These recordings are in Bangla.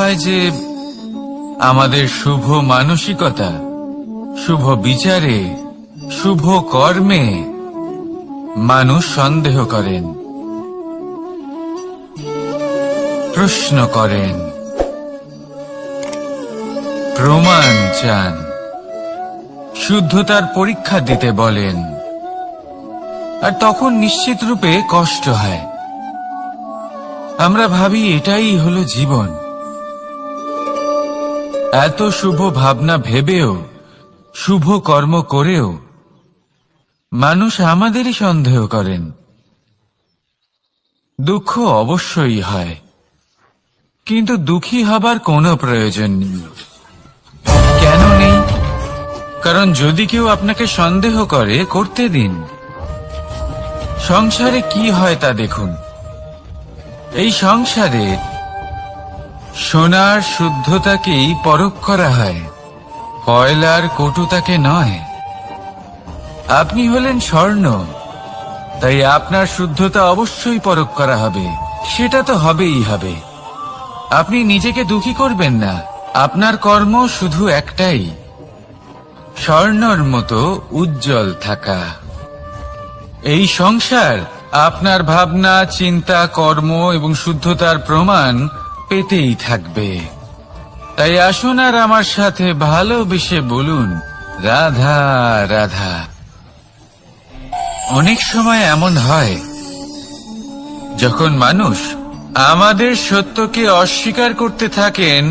হয় যে আমাদের শুভ মানসিকতা, শুভ বিচারে, শুভ কর্মে মানুষ সন্দেহ করেন, প্রশ্ন করেন, প্রমাণ চান, শুদ্ধতার পরীক্ষা দিতে বলেন, আর তখন নিশ্চিত রূপে কষ্ট হয়। আমরা ভাবি এটাই হলো জীবন। এত শুভ ভাবনা ভেবেও, শুভ কর্ম করেও মানুষ আমাদেরই সন্দেহ করেন। দুঃখ অবশ্যই হয়, কিন্তু দুঃখী হবার কোনো প্রয়োজন নেই। কেন নেই? কারণ যদি কেউ আপনাকে সন্দেহ করে, করতে দিন। সংসারে কি হয় তা দেখুন। এই সংসারে সোনার শুদ্ধতাকেই পরখ করা হয়, কয়লার কটুতাকে নয়। আপনি হলেন স্বর্ণ, তাই আপনার শুদ্ধতা অবশ্যই পরখ করা হবে। সেটা তো হবেই হবে। আপনি নিজেকে দুঃখী করবেন না। আপনার কর্ম শুধু একটাই, স্বর্ণর মতো উজ্জ্বল থাকা। এই সংসার আপনার ভাবনা, চিন্তা, কর্ম এবং শুদ্ধতার প্রমাণ পেতেই থাকবে। তাই আসুন আর আমার সাথে ভালোবেসে বলুন, রাধা রাধা। অনেক সময় এমন হয় যখন মানুষ আমাদের সত্যকে অস্বীকার করতে থাকেন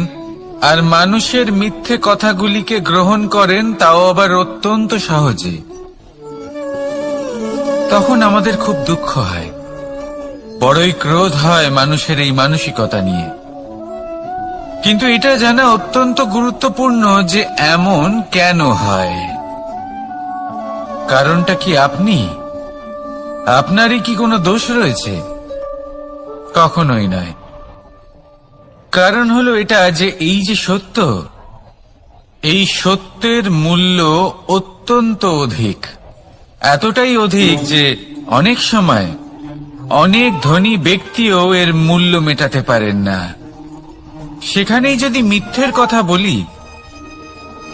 আর মানুষের মিথ্যে কথাগুলিকে গ্রহণ করেন, তাও আবার অত্যন্ত সহজে। তখন আমাদের খুব দুঃখ হয়, বড়ই ক্রোধ হয় মানুষের এই মানসিকতা নিয়ে। কিন্তু এটা জানা অত্যন্ত গুরুত্বপূর্ণ যে এমন কেন হয়। কারণটা কি আপনি? আপনারই কি কোনো দোষ রয়েছে? কখনোই নয়। কারণ হলো এটা যে এই যে সত্য, এই সত্যের মূল্য অত্যন্ত অধিক। এতটাই অধিক যে অনেক সময় অনেক ধনী ব্যক্তিও এর মূল্য মেটাতে পারেন না। সেখানেই যদি মিথ্যের কথা বলি,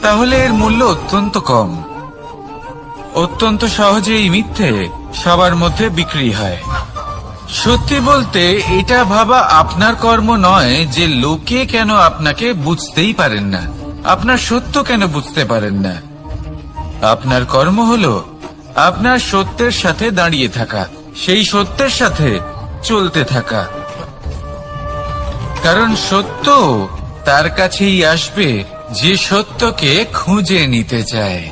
তাহলে এর মূল্য অত্যন্ত কম। অত্যন্ত সহজেই মিথ্যে সবার মধ্যে বিক্রি হয়। সত্যি বলতে এটা ভাবা আপনার কর্ম নয় যে লোকে কেন আপনাকে বুঝতেই পারেন না, আপনার সত্য কেন বুঝতে পারেন না। আপনার কর্ম হলো আপনার সত্যের সাথে দাঁড়িয়ে থাকা, সেই সত্যের সাথে চলতে থাকা। কারণ সত্য তার কাছেই আসবে যে সত্যকে খুঁজে নিতে চায়।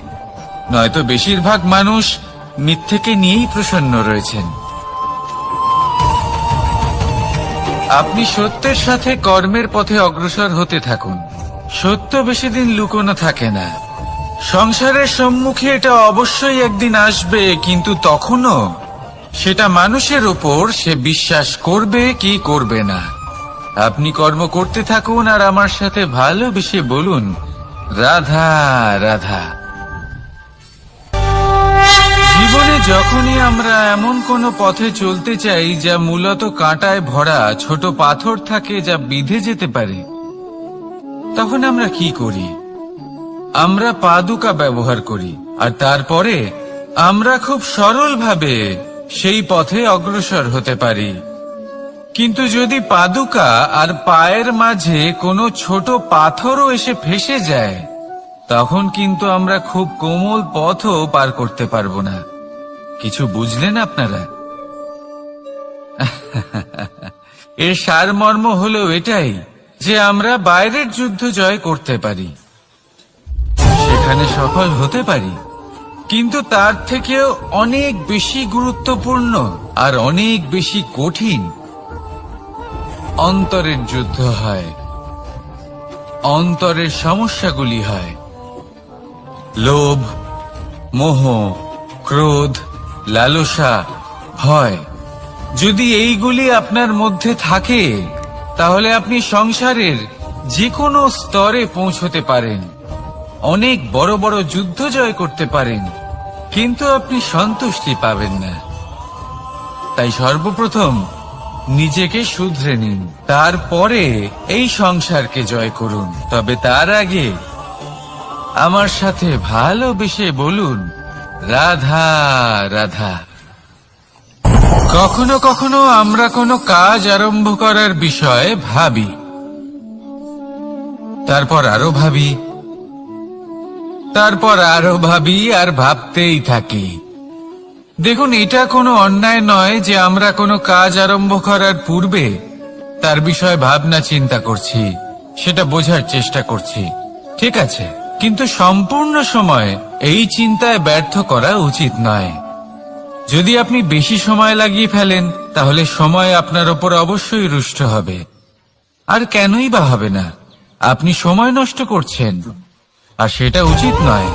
নয়তো বেশিরভাগ মানুষ মিথ্যেকে নিয়েই প্রসন্ন রয়েছেন। আপনি সত্যের সাথে কর্মের পথে অগ্রসর হতে থাকুন। সত্য বেশি দিন লুকোনো থাকে না। সংসারের সম্মুখে এটা অবশ্যই একদিন আসবে, কিন্তু তখনও সেটা মানুষের উপর সে বিশ্বাস করবে কি করবে না। আপনি কর্ম করতে থাকুন আর আমার সাথে ভালোবেসে বলুন, রাধা রাধা। জীবনে যখনই আমরা এমন কোনো পথে চলতে চাই যা মূলত কাঁটায় ভরা ছোট পাথর থাকে, যা বিঁধে যেতে পারে, তখন আমরা কি করি? আমরা পাদুকা ব্যবহার করি, আর তারপরে আমরা খুব সরলভাবে সেই পথে অগ্রসর হতে পারি। কিন্তু যদি পাদুকা আর পায়ের মাঝে কোনো ছোট পাথরও এসে ফেসে যায়, তখন কিন্তু আমরা খুব কোমল পথও পার করতে পারবো না। কিছু বুঝলেন আপনারা? এর সারমর্ম হলো এটাই যে আমরা বাইরের যুদ্ধ জয় করতে পারি, সেখানে সফল হতে পারি, কিন্তু তার থেকেও অনেক বেশি গুরুত্বপূর্ণ আর অনেক বেশি কঠিন অন্তরের যুদ্ধ হয়। অন্তরের সমস্যাগুলি হয় লোভ, মোহ, ক্রোধ, লালসা, ভয়। যদি এইগুলি আপনার মধ্যে থাকে, তাহলে আপনি সংসারের যে কোনো স্তরে পৌঁছতে পারেন, অনেক বড় বড় যুদ্ধ জয় করতে পারেন, কিন্তু আপনি সন্তুষ্টি পাবেন না। তাই সর্বপ্রথম নিজেকে শুধরে নিন, তারপরে এই সংসারকে জয় করুন। তবে তার আগে আমার সাথে ভালোবেসে বলুন, রাধা রাধা। কখনো কখনো আমরা কোনো কাজ আরম্ভ করার বিষয়ে ভাবি, তারপর আরো ভাবি, তারপর আরো ভাবি, আর ভাবতেই থাকি। দেখুন, এটা কোনো অন্যায় নয় যে আমরা কোনো কাজ আরম্ভ করার পূর্বে তার বিষয়ে ভাবনা চিন্তা করছি, সেটা বোঝার চেষ্টা করছি, ঠিক আছে, কিন্তু সম্পূর্ণ সময় এই চিন্তায় ব্যর্থ করা উচিত নয়। যদি আপনি বেশি সময় লাগিয়ে ফেলেন, তাহলে সময় আপনার ওপর অবশ্যই রুষ্ট হবে। আর কেনই বা হবে না? আপনি সময় নষ্ট করছেন, আর সেটা উচিত নয়।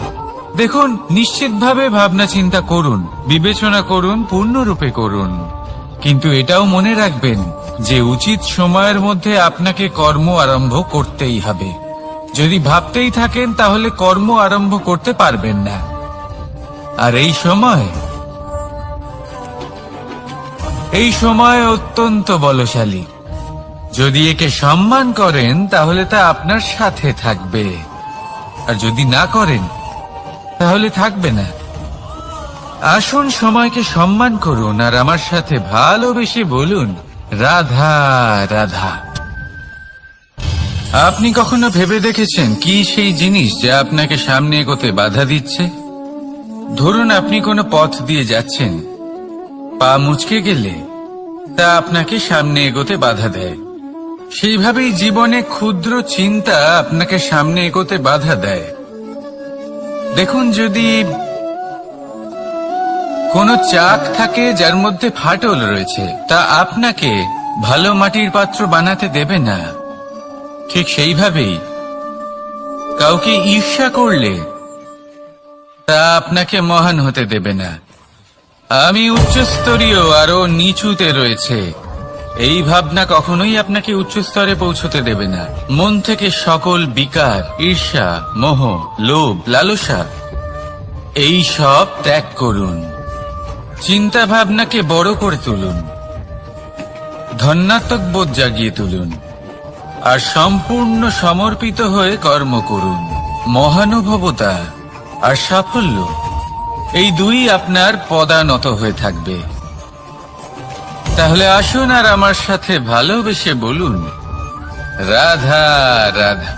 দেখুন, নিশ্চিতভাবে ভাবনা চিন্তা করুন, বিবেচনা করুন, পূর্ণরূপে করুন, কিন্তু এটাও মনে রাখবেন যে উচিত সময়ের মধ্যে আপনাকে কর্ম আরম্ভ করতেই হবে। যদি ভাবতেই থাকেন, তাহলে কর্ম আরম্ভ করতে পারবেন না। আর এই সময় অত্যন্ত বলশালী। যদি একে সম্মান করেন, তাহলে তা আপনার সাথে থাকবে, আর যদি না করেন, তাহলে থাকবে না। আসুন সময়কে সম্মান করুন, আর আমার সাথে ভালোবেসে বলুন, রাধা রাধা। আপনি কখনো ভেবে দেখেছেন কি সেই জিনিস যা আপনাকে সামনে এগোতে বাধা দিচ্ছে? ধরুন, আপনি কোনো পথ দিয়ে যাচ্ছেন, পা মুচকে গেলে তা আপনাকে সামনে এগোতে বাধা দেয়। সেইভাবেই জীবনে ক্ষুদ্র চিন্তা আপনাকে সামনে এগোতে বাধা দেয়। দেখুন, যদি কোনো চাক থাকে যার মধ্যে ফাটল রয়েছে, তা আপনাকে ভালো মাটির পাত্র বানাতে দেবে না। ঠিক সেইভাবেই কাউকে ঈর্ষা করলে তা আপনাকে মহান হতে দেবে না। আমি উচ্চস্তরীয়, আরো নিচুতে রয়েছে, এই ভাবনা কখনোই আপনাকে উচ্চ স্তরে পৌঁছতে দেবে না। মন থেকে সকল বিকার, ঈর্ষা, মোহ, লোভ, লালসা এই সব ত্যাগ করুন। চিন্তা ভাবনাকে বড় করে তুলুন, ধন্যাত্মক বোধ জাগিয়ে তুলুন, আর সম্পূর্ণ সমর্পিত হয়ে কর্ম করুন। মহানুভবতা আর সাফল্য এই দুই আপনার পদানত হয়ে থাকবে। তাহলে আসুন আর আমার সাথে ভালোবেসে বলুন, রাধা রাধা।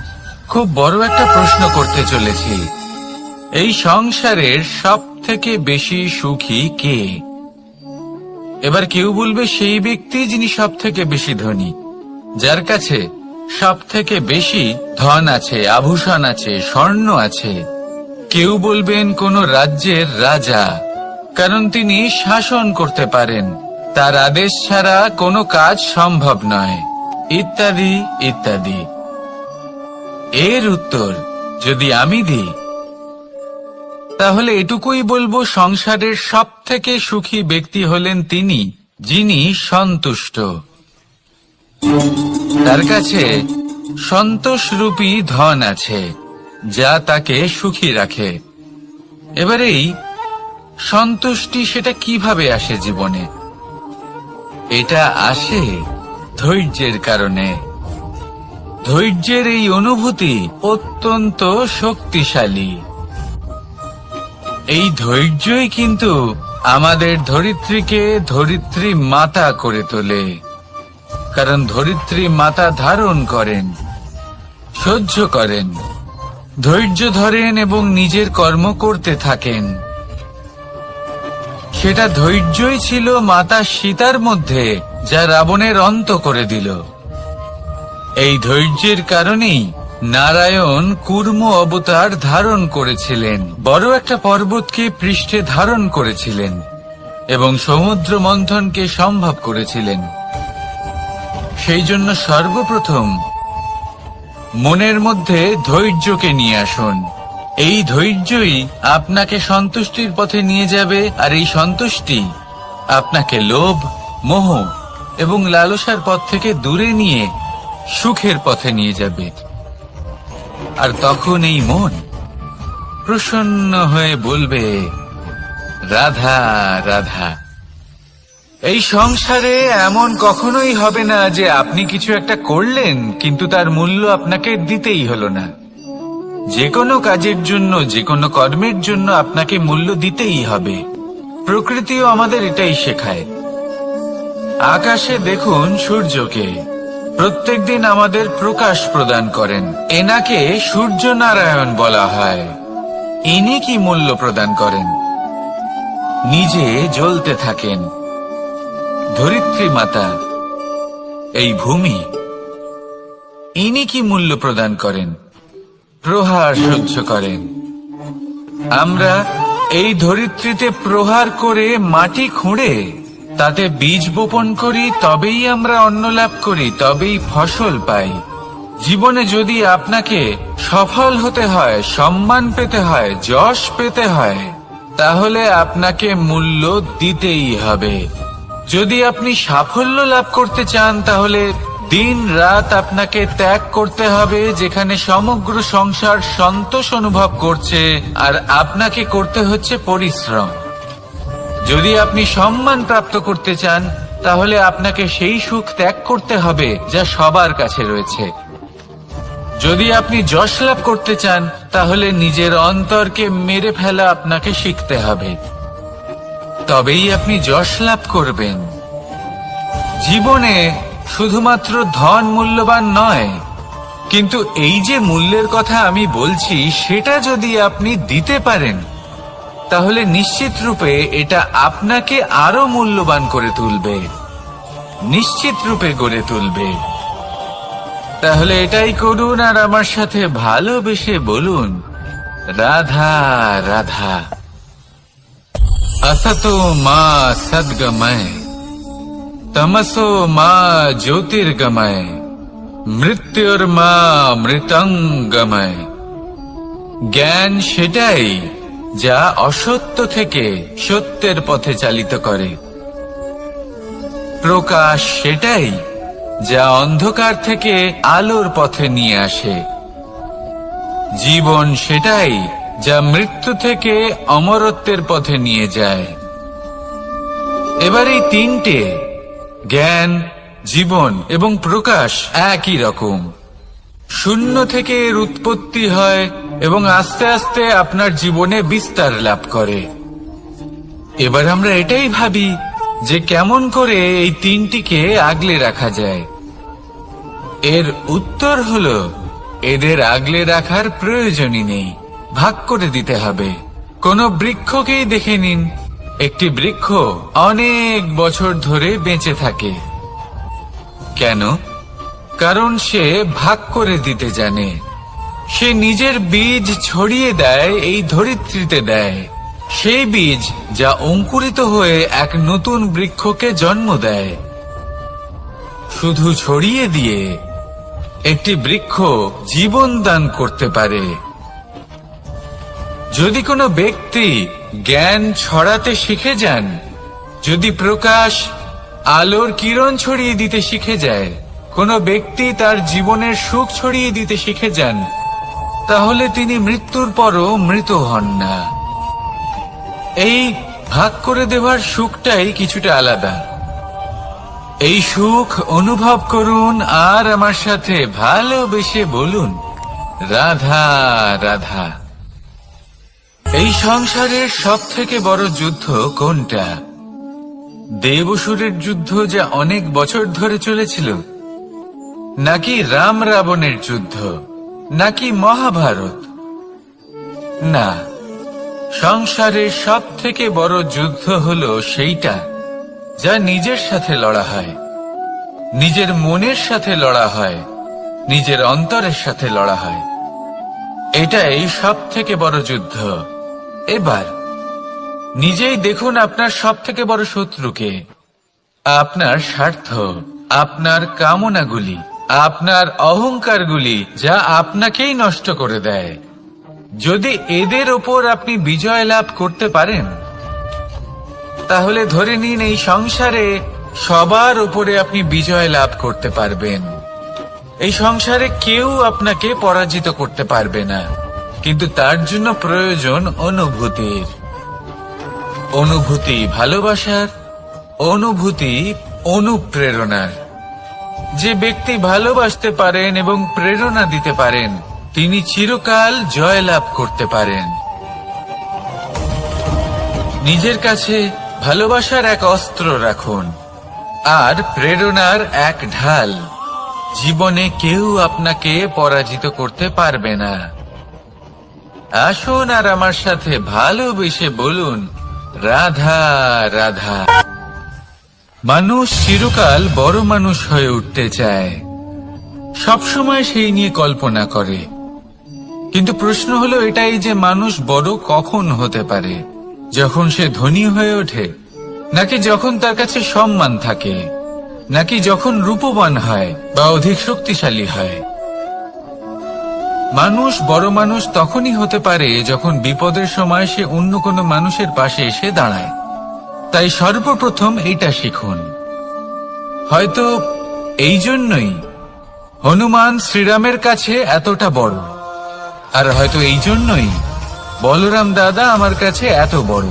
খুব বড় একটা প্রশ্ন করতে চলেছি, এই সংসারের সব থেকে বেশি সুখী কে? এবার কেউ বলবে সেই ব্যক্তি যিনি সব থেকে বেশি ধনী, যার কাছে সব থেকে বেশি ধন আছে, আভূষণ আছে, স্বর্ণ আছে। কেউ বলবেন কোন রাজ্যের রাজা, কারণ তিনি শাসন করতে পারেন, তার আদেশ ছাড়া কোনো কাজ সম্ভব নয়, ইত্যাদি ইত্যাদি। এর উত্তর যদি আমি দিই, তাহলে এটুকুই বলবো, সংসারের সব থেকে সুখী ব্যক্তি হলেন তিনি যিনি সন্তুষ্ট। তার কাছে সন্তোষরূপী ধন আছে, যা তাকে সুখী রাখে। এবার এই সন্তুষ্টি, সেটা কিভাবে আসে জীবনে? এটা আসে ধৈর্যের কারণে। ধৈর্যের এই অনুভূতি অত্যন্ত শক্তিশালী। এই ধৈর্যই কিন্তু আমাদের ধরিত্রীকে ধরিত্রী মাতা করে তোলে, কারণ ধরিত্রী মাতা ধারণ করেন, সহ্য করেন, ধৈর্য ধরেন এবং নিজের কর্ম করতে থাকেন। সেটা ধৈর্যই ছিল মাতা সীতার মধ্যে, যা রাবণের অন্ত করে দিল। এই ধৈর্যের কারণেই নারায়ণ কুর্ম অবতার ধারণ করেছিলেন, বড় একটা পর্বতকে পৃষ্ঠে ধারণ করেছিলেন এবং সমুদ্র মন্থনকে সম্ভব করেছিলেন। সেই জন্য সর্বপ্রথম মনের মধ্যে ধৈর্যকে নিয়ে আসুন। এই ধৈর্যই আপনাকে সন্তুষ্টির পথে নিয়ে যাবে, আর এই সন্তুষ্টি আপনাকে লোভ, মোহ এবং লালসার পথ থেকে দূরে নিয়ে সুখের পথে নিয়ে যাবে। আর তখন এই মন প্রসন্ন হয়ে বলবে, রাধা রাধা। এই সংসারে এমন কখনোই হবে না যে আপনি কিছু একটা করলেন কিন্তু তার মূল্য আপনাকে দিতেই হলো না। যে কোনো কাজের জন্য, যে কোনো কর্মের জন্য আপনাকে মূল্য দিতেই হবে। প্রকৃতিও আমাদের এটাই শেখায়। আকাশে দেখুন সূর্যকে, প্রত্যেকদিন আমাদের প্রকাশ প্রদান করেন। এনাকে সূর্য নারায়ণ বলা হয়। ইনি কি মূল্য প্রদান করেন? নিজে জ্বলতে থাকেন। ধরিত্রী মাতা, এই ভূমি, ইনি কি মূল্য প্রদান করেন? প্রহার সহ্য করেন। আমরা এই ধরিত্রীতে প্রহার করে মাটি খুঁড়ে তাতে বীজ বপন করি, তবেই আমরা অন্ন লাভ করি, তবেই ফসল পাই। জীবনে যদি আপনাকে সফল হতে হয়, সম্মান পেতে হয়, যশ পেতে হয়, তাহলে আপনাকে মূল্য দিতেই হবে। যদি আপনি সাফল্য লাভ করতে চান, তাহলে দিন রাত আপনাকে ত্যাগ করতে হবে, যেখানে সমগ্র সংসার সন্তোষ অনুভব করছে আর আপনাকে করতে হচ্ছে পরিশ্রম। যদি আপনি সম্মান প্রাপ্ত করতে চান, তাহলে আপনাকে সেই সুখ ত্যাগ করতে হবে যা সবার কাছে রয়েছে। যদি আপনি যশ লাভ করতে চান, তাহলে নিজের অন্তরকে মেরে ফেলা আপনাকে শিখতে হবে, তবেই আপনি যশ লাভ করবেন। জীবনে শুধুমাত্র ধন মূল্যবান নয়, কিন্তু এই যে মূল্যের কথা আমি বলছি, সেটা যদি আপনি দিতে পারেন, তাহলে নিশ্চিত রূপে এটা আপনাকে আরো মূল্যবান করে তুলবে, নিশ্চিত রূপে গড়ে তুলবে। তাহলে এটাই করুন আর আমার সাথে ভালোবেসে বলুন, রাধা রাধা। असतो मा सद्गमय, तमसो मा ज्योतिर्गमय, মৃত্যুর্মা মৃতঙ্গময়। জ্ঞান সেটাই যা অসত্য থেকে সত্যের পথে চালিত করে। প্রকাশ সেটাই যা অন্ধকার থেকে আলোর পথে নিয়ে আসে। জীবন সেটাই যা মৃত্যু থেকে অমরত্বের পথে নিয়ে যায়। এবার এই তিনটে, জ্ঞান, জীবন এবং প্রকাশ, একই রকম। শূন্য থেকে এর উৎপত্তি হয় এবং আস্তে আস্তে আপনার জীবনে বিস্তার লাভ করে। এবার আমরা এটাই ভাবি যে কেমন করে এই তিনটিকে আগলে রাখা যায়। এর উত্তর হলো, এদের আগলে রাখার প্রয়োজনই নেই, ভাগ করে দিতে হবে। কোন বৃক্ষকেই দেখে নিন, একটি বৃক্ষ অনেক বছর ধরে বেঁচে থাকে। কেন? কারণ সে ভাগ করে দিতে জানে। সে নিজের বীজ ছড়িয়ে দেয়, এই ধরিত্রীতে দেয়, সেই বীজ যা অঙ্কুরিত হয়ে এক নতুন বৃক্ষকে জন্ম দেয়। শুধু ছড়িয়ে দিয়ে একটি বৃক্ষ জীবন দান করতে পারে। যদি কোনো ব্যক্তি জ্ঞান ছড়াতে শিখে যান, যদি প্রকাশ, আলোর কিরণ ছড়িয়ে দিতে শিখে যায়, কোনো ব্যক্তি তার জীবনের সুখ ছড়িয়ে দিতে শিখে যান, তাহলে তিনি মৃত্যুর পরও মৃত হন না। এই ভাগ করে দেওয়ার সুখটাই কিছুটা আলাদা। এই সুখ অনুভব করুন আর আমার সাথে ভালোবেসে বলুন, রাধা রাধা। এই সংসারের সব থেকে বড় যুদ্ধ কোনটা? দেব-অসুরের যুদ্ধ যা অনেক বছর ধরে চলেছিল, নাকি রাম রাবণের যুদ্ধ, নাকি মহাভারত? না, সংসারের সব থেকে বড় যুদ্ধ হলো সেইটা যা নিজের সাথে লড়া হয়, নিজের মনের সাথে লড়া হয়, নিজের অন্তরের সাথে লড়া হয়। এটাই সব থেকে বড় যুদ্ধ। এবার নিজেই দেখুন আপনার সব থেকে বড় শত্রুকে। আপনার স্বার্থ, আপনার কামনাগুলি, আপনার অহংকারগুলি, যা আপনাকেই নষ্ট করে দেয়। যদি এদের ওপর আপনি বিজয় লাভ করতে পারেন, তাহলে ধরে নিন এই সংসারে সবার উপরে আপনি বিজয় লাভ করতে পারবেন। এই সংসারে কেউ আপনাকে পরাজিত করতে পারবে না, কিন্তু তার জন্য প্রয়োজন অনুভূতির। অনুভূতি ভালোবাসার, অনুভূতি অনুপ্রেরণার। যে ব্যক্তি ভালোবাসতে পারেন এবং প্রেরণা দিতে পারেন তিনি চিরকাল জয়লাভ করতে পারেন। নিজের কাছে ভালোবাসার এক অস্ত্র রাখুন আর প্রেরণার এক ঢাল। জীবনে কেউ আপনাকে পরাজিত করতে পারবে না। আসুন আর আমার সাথে ভালোবেসে বলুন, রাধা রাধা। মানুষ চিরকাল বড় মানুষ হয়ে উঠতে চায়, সবসময় সেই নিয়ে কল্পনা করে। কিন্তু প্রশ্ন হলো এটাই যে মানুষ বড় কখন হতে পারে? যখন সে ধনী হয়ে ওঠে, নাকি যখন তার কাছে সম্মান থাকে, নাকি যখন রূপবান হয় বা অধিক শক্তিশালী হয়? মানুষ বড় মানুষ তখনই হতে পারে যখন বিপদের সময় সে অন্য কোনো মানুষের পাশে এসে দাঁড়ায়। তাই সর্বপ্রথম এইটা শিখুন। হয়তো এই জন্যই হনুমান শ্রীরামের কাছে এতটা বড়, আর হয়তো এই জন্যই বলরাম দাদা আমার কাছে এত বড়।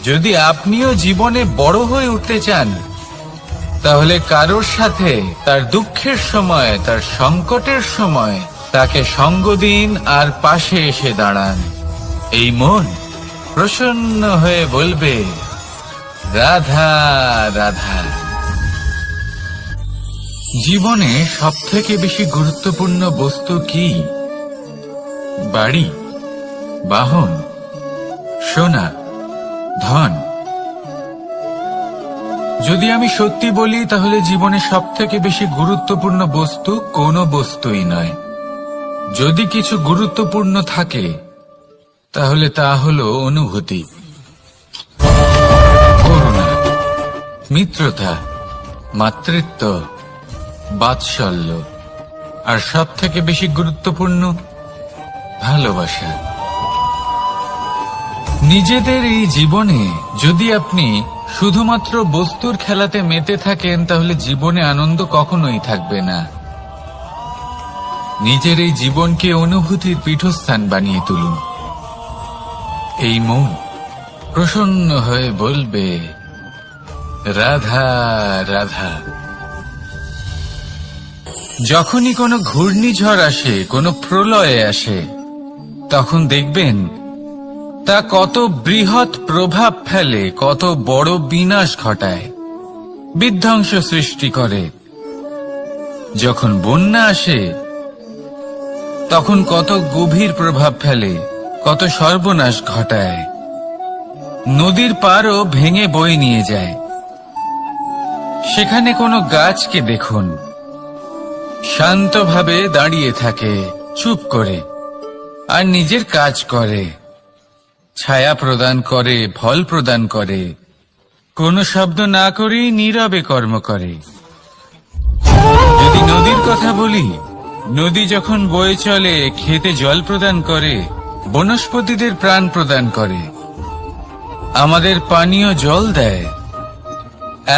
যদি আপনিও জীবনে বড় হয়ে উঠতে চান, তাহলে কারোর সাথে তার দুঃখের সময়, তার সংকটের সময় তাকে সঙ্গ দিন আর পাশে এসে দাঁড়ান। এই মন প্রসন্ন হয়ে বলবে, রাধা রাধা। জীবনে সবথেকে বেশি গুরুত্বপূর্ণ বস্তু কি? বাড়ি, বাহন, সোনা, ধন? যদি আমি সত্যি বলি তাহলে জীবনে সবথেকে বেশি গুরুত্বপূর্ণ বস্তু কোনো বস্তুই নয়। যদি কিছু গুরুত্বপূর্ণ থাকে তাহলে তা হলো অনুভূতি, করুণা, মিত্রতা, মাতৃত্ব, বাৎসল্য, আর সবথেকে বেশি গুরুত্বপূর্ণ ভালোবাসা। নিজেদের এই জীবনে যদি আপনি শুধুমাত্র বস্তুর খেলাতে মেতে থাকেন তাহলে জীবনে আনন্দ কখনোই থাকবে না। নিজের এই জীবনকে অনুভূতির পীঠস্থান বানিয়ে তুলুন। এই মন প্রসন্ন হয়ে বলবে, রাধা রাধা। যখনই কোনো ঘূর্ণিঝড় আসে, কোনো প্রলয় আসে, তখন দেখবেন তা কত বৃহৎ প্রভাব ফেলে, কত বড় বিনাশ ঘটায়, বিধ্বংস সৃষ্টি করে। যখন বন্যা আসে তখন কত গভীর প্রভাব ফেলে, কত সর্বনাশ ঘটায়। নদীর পাড়ও ভেঙে বয়ে নিয়ে যায়। সেখানে কোনো গাছকে দেখুন, শান্তভাবে দাঁড়িয়ে থাকে, চুপ করে, আর নিজের কাজ করে, ছায়া প্রদান করে, ফল প্রদান করে, কোনো শব্দ না করেই নীরবে কর্ম করে। যদি নদীর কথা বলি, নদী যখন বয়ে চলে খেতে জল প্রদান করে, বনস্পতিদের প্রাণ প্রদান করে, আমাদের পানীয় জল দেয়।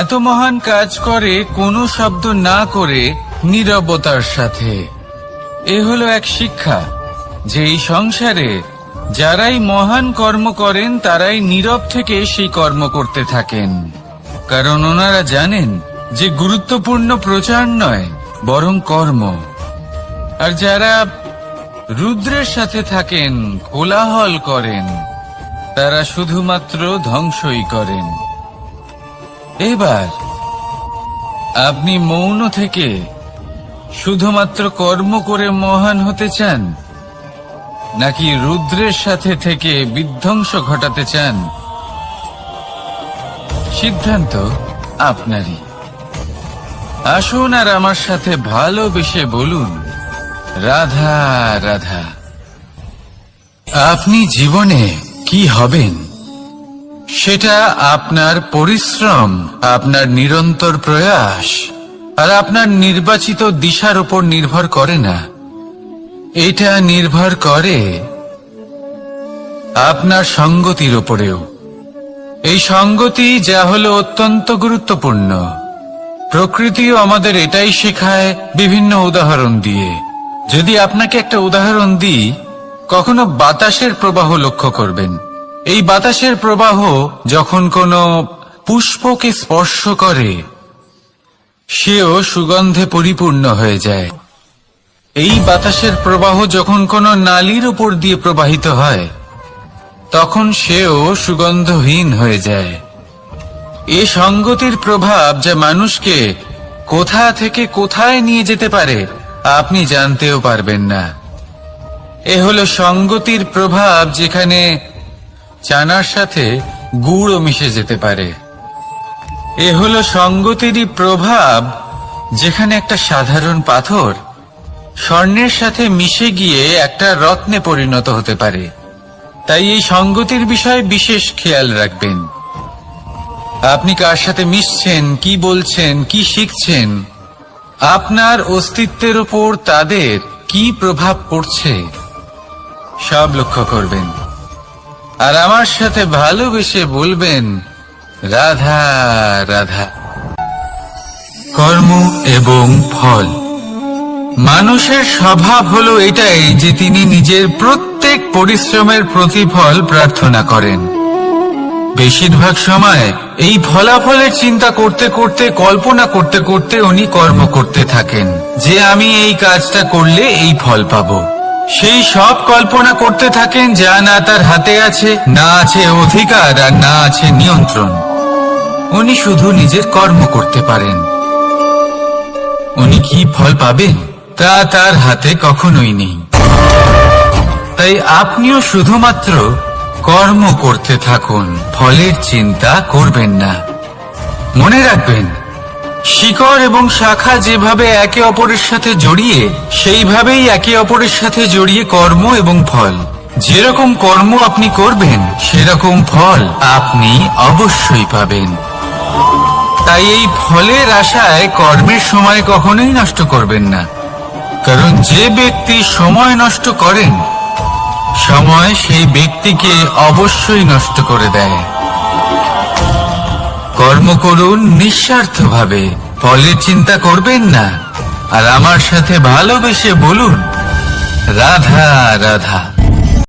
এত মহান কাজ করে কোনো শব্দ না করে, নীরবতার সাথে। এ হলো এক শিক্ষা যে এই সংসারে যারাই মহান কর্ম করেন তারাই নীরব থেকে সেই কর্ম করতে থাকেন, কারণ ওনারা জানেন যে গুরুত্বপূর্ণ প্রচার নয় বরং কর্ম। আর যারা রুদ্রের সাথে থাকেন, কোলাহল করেন, তারা শুধুমাত্র ধ্বংসই করেন। এবার আপনি মৌন থেকে শুধুমাত্র কর্ম করে মহান হতে চান, নাকি রুদ্রের সাথে থেকে বিধ্বংস ঘটাতে চান? সিদ্ধান্ত আপনারই। আসুন আর আমার সাথে ভালোবেসে বলুন, রাধা রাধা। আপনি জীবনে কি হবেন সেটা আপনার পরিশ্রম, আপনার নিরন্তর প্রয়াস আর আপনার নির্বাচিত দিশার উপর নির্ভর করে না। এটা নির্ভর করে আপনার সঙ্গতির উপরেও। এই সঙ্গতি যা হলো অত্যন্ত গুরুত্বপূর্ণ। প্রকৃতিও আমাদের এটাই শেখায় বিভিন্ন উদাহরণ দিয়ে। যদি আপনাকে একটা উদাহরণ দিই, কখনো বাতাসের প্রবাহ লক্ষ্য করবেন। এই বাতাসের প্রবাহ যখন কোনো পুষ্পকে স্পর্শ করে সেও সুগন্ধে পরিপূর্ণ হয়ে যায়। এই বাতাসের প্রবাহ যখন কোনো নালীর উপর দিয়ে প্রবাহিত হয় তখন সেও সুগন্ধহীন হয়ে যায়। এ সঙ্গতির প্রভাব যা মানুষকে কোথা থেকে কোথায় নিয়ে যেতে পারে আপনি জানতেও পারবেন না। এ হলো সঙ্গতির প্রভাব, যেখানে চানার সাথে গুড়ও মিশে যেতে পারে। এ হলো সঙ্গতিরই প্রভাব, যেখানে একটা সাধারণ পাথর স্বর্ণের সাথে মিশে গিয়ে একটা রত্নে পরিণত হতে পারে। তাই এই সঙ্গতির বিষয়ে বিশেষ খেয়াল রাখবেন। আপনি কার সাথে মিশছেন, কি বলছেন, কি শিখছেন, আপনার অস্তিত্বের উপর তাদের কি প্রভাব পড়ছে সব লক্ষ্য করবেন। আর আমার সাথে ভালোবেসে বলবেন, রাধা রাধা। কর্ম এবং ফল। মানুষের স্বভাব হলো এটাই যে তিনি নিজের প্রত্যেক পরিশ্রমের প্রতিফল প্রার্থনা করেন। বেশিরভাগ সময় এই ফলাফলের চিন্তা করতে করতে, কল্পনা করতে করতে উনি কর্ম করতে থাকেন যে আমি এই কাজটা করলে এই ফল পাবো। সেই সব কল্পনা করতে থাকেন যা না তার হাতে আছে, না আছে অধিকার, আর না আছে নিয়ন্ত্রণ। উনি শুধু নিজের কর্ম করতে পারেন। উনি কি ফল পাবেন তা তার হাতে কখনোই নেই। তাই আপনিও শুধুমাত্র কর্ম করতে থাকুন, ফলের চিন্তা করবেন না। মনে রাখবেন, শিকড় এবং শাখা যেভাবে একে অপরের সাথে জড়িয়ে, সেইভাবেই একে অপরের সাথে জড়িয়ে কর্ম এবং ফল। যেরকম কর্ম আপনি করবেন সেরকম ফল আপনি অবশ্যই পাবেন। তাই এই ফলের আশায় কর্মের সময় কখনোই নষ্ট করবেন না, কারণ যে ব্যক্তি সময় নষ্ট করেন, সময় সেই ব্যক্তিকে অবশ্যই নষ্ট করে দেয়। কর্ম করুন নিঃস্বার্থভাবে, ফলের চিন্তা করবেন না। আর আমার সাথে ভালোবেসে বলুন, রাধা রাধা।